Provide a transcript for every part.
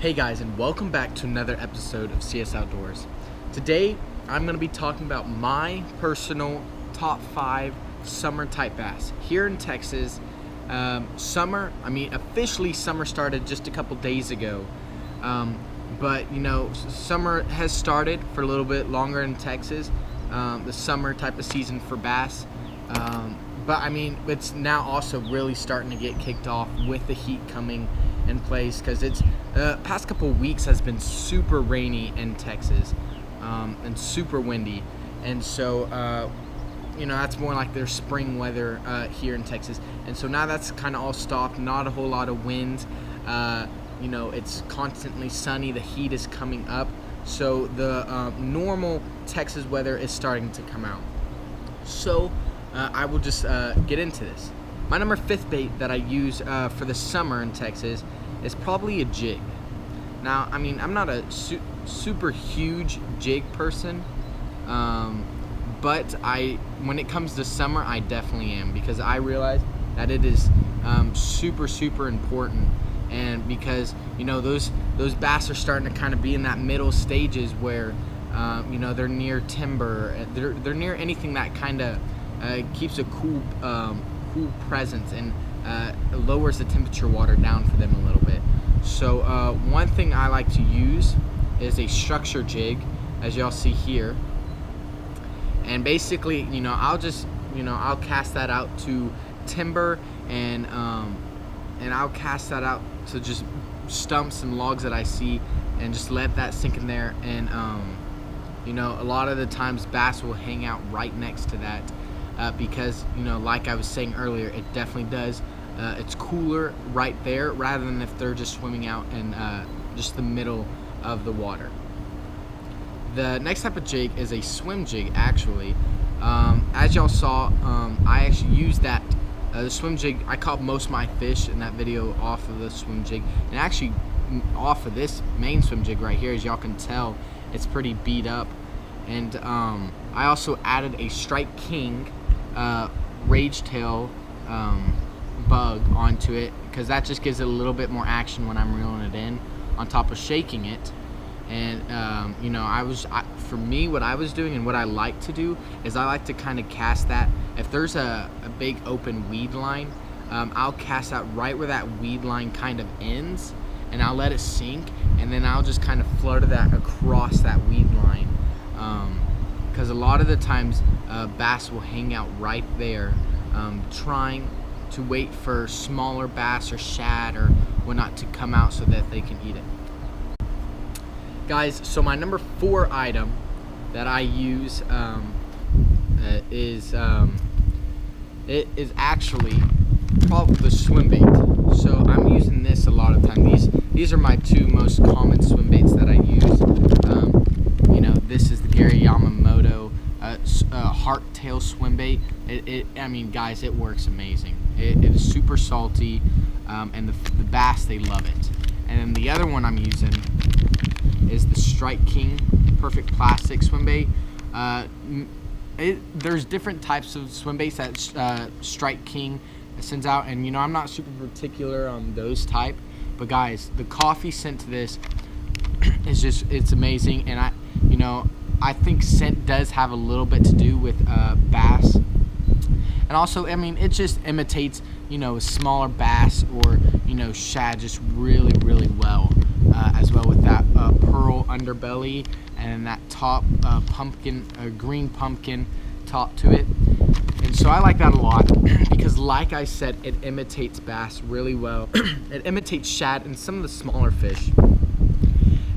Hey guys, and welcome back to another episode of CS Outdoors. Today I'm going to be talking about my personal top 5 summer type bass here in Texas. Officially summer started just a couple days ago, but you know, summer has started for a little bit longer in Texas, the summer type of season for bass. But I mean, it's now also really starting to get kicked off with the heat coming in place, because it's past couple weeks has been super rainy in Texas, and super windy, and so you know, that's more like their spring weather here in Texas. And so now that's kind of all stopped, not a whole lot of wind. You know, it's constantly sunny, the heat is coming up, so the normal Texas weather is starting to come out. So I will just get into this. My number 5 bait that I use for the summer in Texas is probably a jig. Now, I mean, I'm not a super huge jig person, but when it comes to summer, I definitely am, because I realize that it is super important. And because, you know, those bass are starting to kind of be in that middle stages where you know, they're near timber, they're near anything that kind of keeps a cool presence and lowers the temperature water down for them a little bit. So one thing I like to use is a structure jig, as y'all see here. And basically, you know, I'll cast that out to timber, and I'll cast that out to just stumps and logs that I see, and just let that sink in there. And you know, a lot of the times bass will hang out right next to that, because, you know, like I was saying earlier, it definitely does. It's cooler right there rather than if they're just swimming out in just the middle of the water. The next type of jig is a swim jig, actually. As y'all saw, I actually used that, the swim jig. I caught most of my fish in that video off of the swim jig, and actually off of this main swim jig right here. As y'all can tell, it's pretty beat up. And I also added a Strike King rage tail bug onto it, because that just gives it a little bit more action when I'm reeling it in, on top of shaking it. And you know, for me, what I was doing and what I like to do is I like to kind of cast that. If there's a big open weed line, I'll cast out right where that weed line kind of ends, and I'll let it sink, and then I'll just kind of flutter that across that weed line, because a lot of the times bass will hang out right there, trying to wait for smaller bass or shad or whatnot to come out so that they can eat it. Guys, so my number 4 item that I use it is actually probably the Swimbait. So I'm using this a lot of time. These are my 2 most common swim baits that I use. You know, this is the Gary Yamamoto Hearttail swim bait. I mean, guys, it works amazing. It is super salty, and the bass, they love it. And then the other one I'm using is the Strike King Perfect Plastic swim bait. There's different types of swim baits that Strike King sends out, and you know, I'm not super particular on those type, but guys, the coffee scent to this is just, it's amazing. And I think scent does have a little bit to do with bass, and also, I mean, it just imitates, you know, smaller bass or, you know, shad just really well, as well, with that pearl underbelly and that top pumpkin, green pumpkin top to it. And so I like that a lot, because like I said, it imitates bass really well. It imitates shad and some of the smaller fish.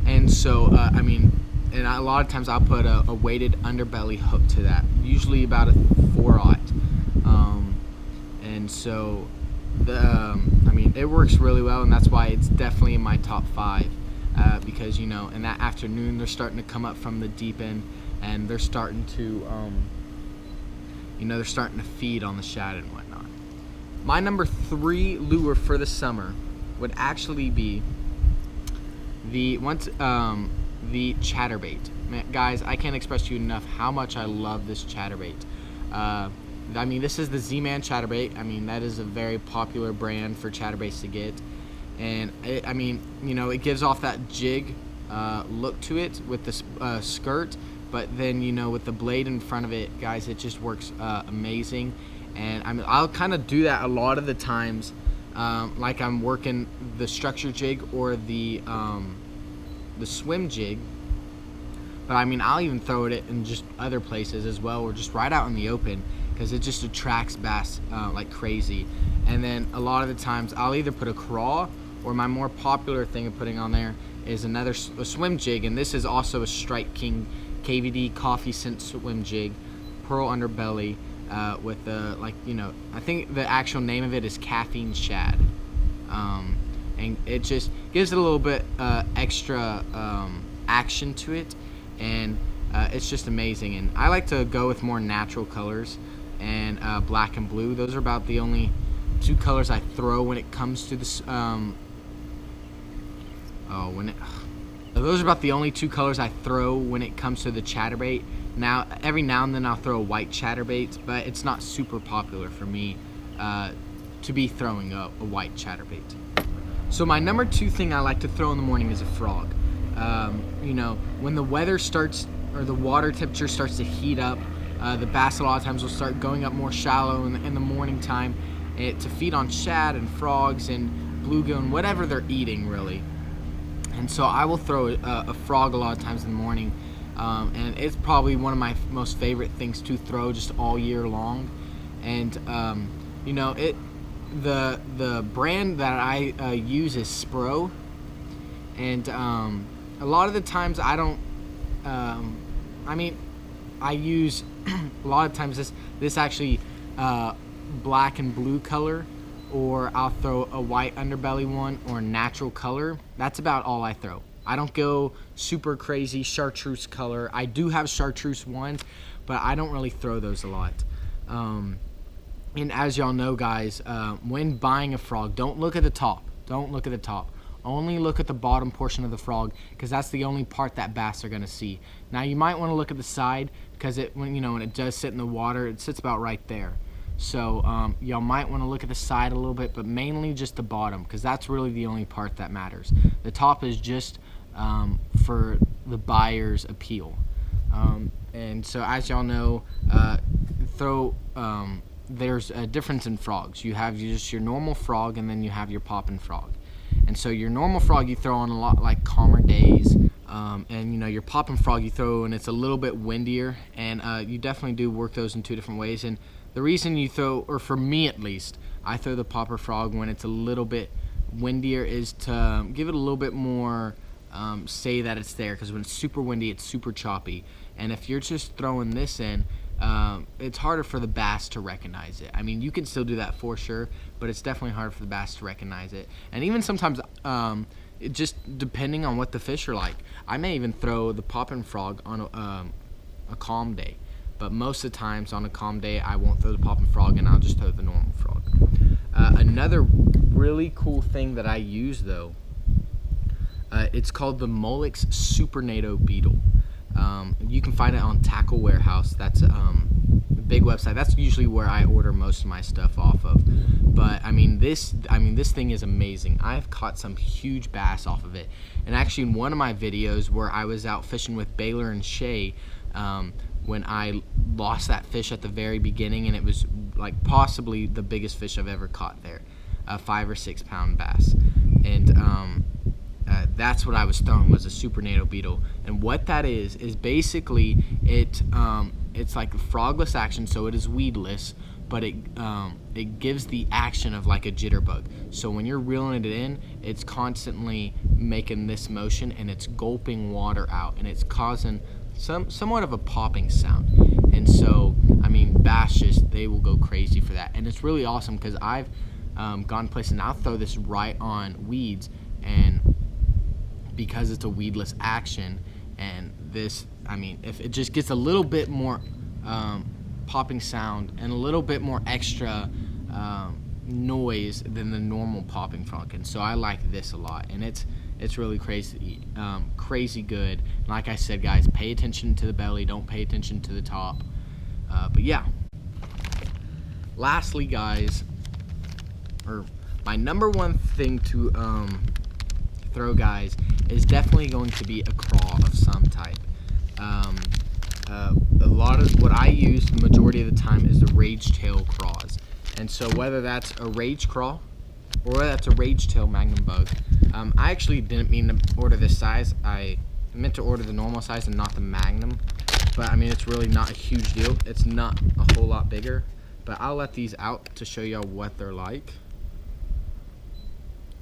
And so I mean, and a lot of times I'll put a weighted underbelly hook to that, usually about a 4/0. And so I mean, it works really well, and that's why it's definitely in my top 5. Because, you know, in that afternoon, they're starting to come up from the deep end, and they're starting to, you know, they're starting to feed on the shad and whatnot. My number 3 lure for the summer would actually be the Chatterbait. Man, guys, I can't express to you enough how much I love this Chatterbait. I mean, this is the Z-Man Chatterbait. I mean, that is a very popular brand for chatterbaits to get. and I mean, you know, it gives off that jig look to it with the skirt, but then, you know, with the blade in front of it, guys, it just works amazing. And I mean, I'll kind of do that a lot of the times, like I'm working the structure jig or the swim jig. But I mean, I'll even throw it in just other places as well, or just right out in the open, because it just attracts bass like crazy. And then a lot of the times I'll either put a craw, or my more popular thing of putting on there is a swim jig, and this is also a Strike King KVD coffee scent swim jig, pearl underbelly, with the, like, you know, I think the actual name of it is caffeine shad, and it just gives it a little bit extra action to it, and it's just amazing. And I like to go with more natural colors, and black and blue. Those are about the only two colors I throw when it comes to this. Those are about the only two colors I throw when it comes to the chatterbait. Now, every now and then I'll throw a white chatterbait, but it's not super popular for me to be throwing a white chatterbait. So my number 2 thing I like to throw in the morning is a frog. You know, when the weather starts, or the water temperature starts to heat up, the bass a lot of times will start going up more shallow in the morning time to feed on shad and frogs and bluegill and whatever they're eating, really. And so I will throw a frog a lot of times in the morning, and it's probably one of my most favorite things to throw just all year long. And you know, the brand that I use is Spro, and a lot of the times I don't. I mean, I use a lot of times this actually black and blue color, or I'll throw a white underbelly one, or natural color. That's about all I throw. I don't go super crazy chartreuse color. I do have chartreuse ones, but I don't really throw those a lot. And as y'all know, guys, when buying a frog, don't look at the top. Don't look at the top. Only look at the bottom portion of the frog, because that's the only part that bass are going to see. Now, you might want to look at the side, because when it does sit in the water, it sits about right there. So y'all might want to look at the side a little bit, but mainly just the bottom, because that's really the only part that matters. The top is just for the buyer's appeal. And so, as y'all know, there's a difference in frogs. You have just your normal frog, and then you have your poppin' frog. And so your normal frog you throw on a lot like calmer days, and you know, your poppin' frog you throw when it's a little bit windier, and you definitely do work those in 2 different ways. And the reason you throw, or for me at least, I throw the popper frog when it's a little bit windier, is to give it a little bit more say that it's there, because when it's super windy, it's super choppy. And if you're just throwing this in, it's harder for the bass to recognize it. I mean, you can still do that for sure, but it's definitely hard for the bass to recognize it. And even sometimes, it just depending on what the fish are like, I may even throw the poppin' frog on a calm day. But most of the times on a calm day, I won't throw the poppin' frog, and I'll just throw the normal frog. Another really cool thing that I use, though, it's called the Molix Supernado Beetle. You can find it on Tackle Warehouse. That's a big website. That's usually where I order most of my stuff off of. But I mean, this thing is amazing. I've caught some huge bass off of it. And actually, in one of my videos where I was out fishing with Baylor and Shay, when I lost that fish at the very beginning, and it was like possibly the biggest fish I've ever caught there, a 5 or 6 pound bass. And that's what I was throwing, was a Supernado Beetle. And what that is basically it's like a frogless action, so it is weedless, but it gives the action of like a jitterbug. So when you're reeling it in, it's constantly making this motion, and it's gulping water out, and it's causing somewhat of a popping sound. And so, I mean, bass they will go crazy for that. And it's really awesome, because I've gone places and I'll throw this right on weeds, and because it's a weedless action, and this, I mean, if it just gets a little bit more popping sound and a little bit more extra noise than the normal popping frog. And so I like this a lot, and it's really crazy good. And like I said, guys, pay attention to the belly, don't pay attention to the top. But yeah, lastly, guys, or my number one thing to throw, guys, is definitely going to be a craw of some type. A lot of what I use the majority of the time is the rage tail craws, and so whether that's a rage craw or whether that's a rage tail magnum bug, I actually didn't mean to order this size. I meant to order the normal size and not the magnum, but I mean, it's really not a huge deal. It's not a whole lot bigger, but I'll let these out to show y'all what they're like.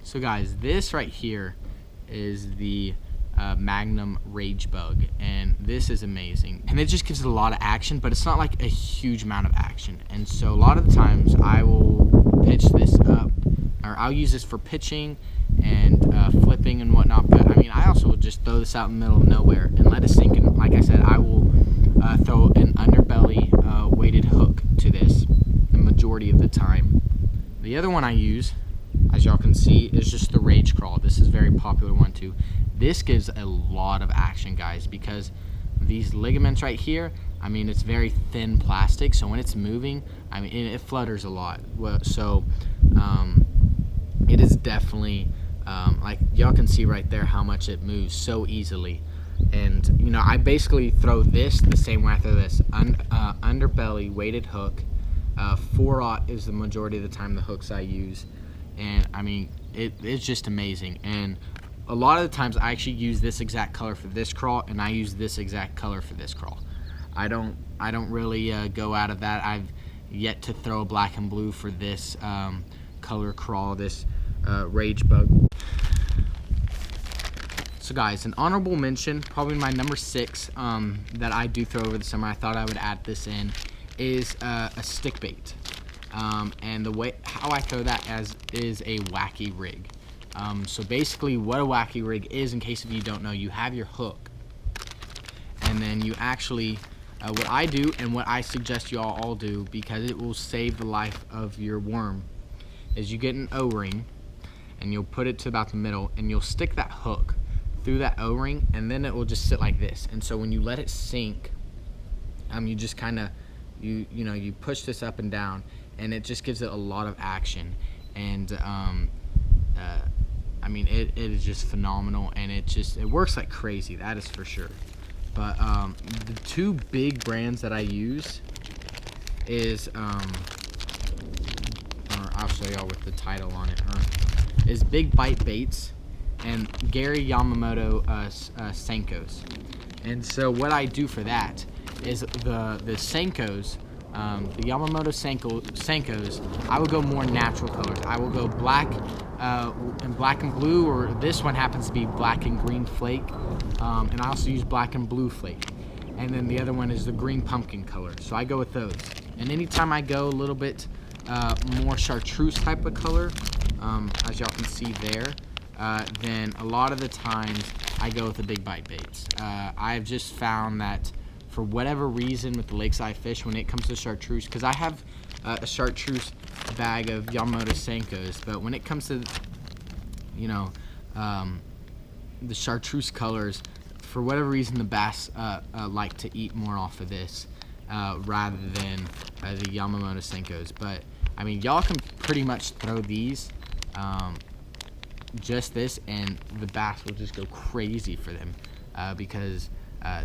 So guys, this right here is the Magnum Rage Bug, and this is amazing, and it just gives it a lot of action, but it's not like a huge amount of action. And so a lot of the times I will pitch this up, or I'll use this for pitching and flipping and whatnot, but I mean, I also will just throw this out in the middle of nowhere and let it sink. And like I said, I will throw an underbelly weighted hook to this the majority of the time. The other one I use, as y'all can see, is just the Rage Crawl. This is a very popular one too. This gives a lot of action, guys, because these ligaments right here, I mean, it's very thin plastic, so when it's moving, I mean, it flutters a lot. So it is definitely, like y'all can see right there how much it moves so easily. And you know, I basically throw this the same way I throw this. Underbelly weighted hook. 4/0 is the majority of the time the hooks I use. And I mean, it's just amazing. And a lot of the times I actually use this exact color for this crawl, and I use this exact color for this crawl. I don't really go out of that. I've yet to throw black and blue for this color crawl, this Rage Bug. So guys, an honorable mention, probably my number 6 that I do throw over the summer, I thought I would add this in, is a stick bait. And the way how I throw that is a wacky rig. So basically what a wacky rig is, in case if you don't know, you have your hook, and then you actually, what I do and what I suggest you all do, because it will save the life of your worm, is you get an O-ring and you'll put it to about the middle, and you'll stick that hook through that O-ring, and then it will just sit like this. And so when you let it sink, you just kind of, you know, you push this up and down, and it just gives it a lot of action. And I mean, it is just phenomenal, and it works like crazy, that is for sure. But the 2 big brands that I use is or I'll show y'all with the title on it, is Big Bite Baits and Gary Yamamoto Senkos. And so what I do for that is the Senkos, the Yamamoto Senkos, I will go more natural colors. I will go black and black and blue, or this one happens to be black and green flake, and I also use black and blue flake. And then the other one is the green pumpkin color, so I go with those. And anytime I go a little bit more chartreuse type of color, as y'all can see there, then a lot of the times I go with the Big Bite Baits. I've just found that for whatever reason with the lakes I fish, when it comes to chartreuse, because I have a chartreuse bag of Yamamoto Senkos, but when it comes to, you know, the chartreuse colors, for whatever reason the bass like to eat more off of this rather than the Yamamoto Senkos. But I mean, y'all can pretty much throw these, just this, and the bass will just go crazy for them, because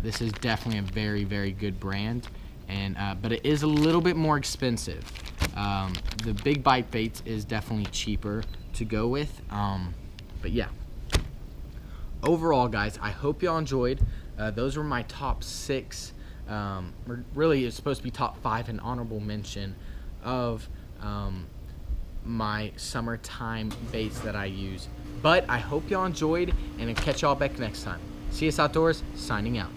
this is definitely a very, very good brand, and but it is a little bit more expensive. The Big Bite Baits is definitely cheaper to go with, but yeah. Overall, guys, I hope y'all enjoyed. Those were my top 6. Really, it's supposed to be top 5 and honorable mention of my summertime baits that I use. But I hope y'all enjoyed, and I'll catch y'all back next time. CS Outdoors, signing out.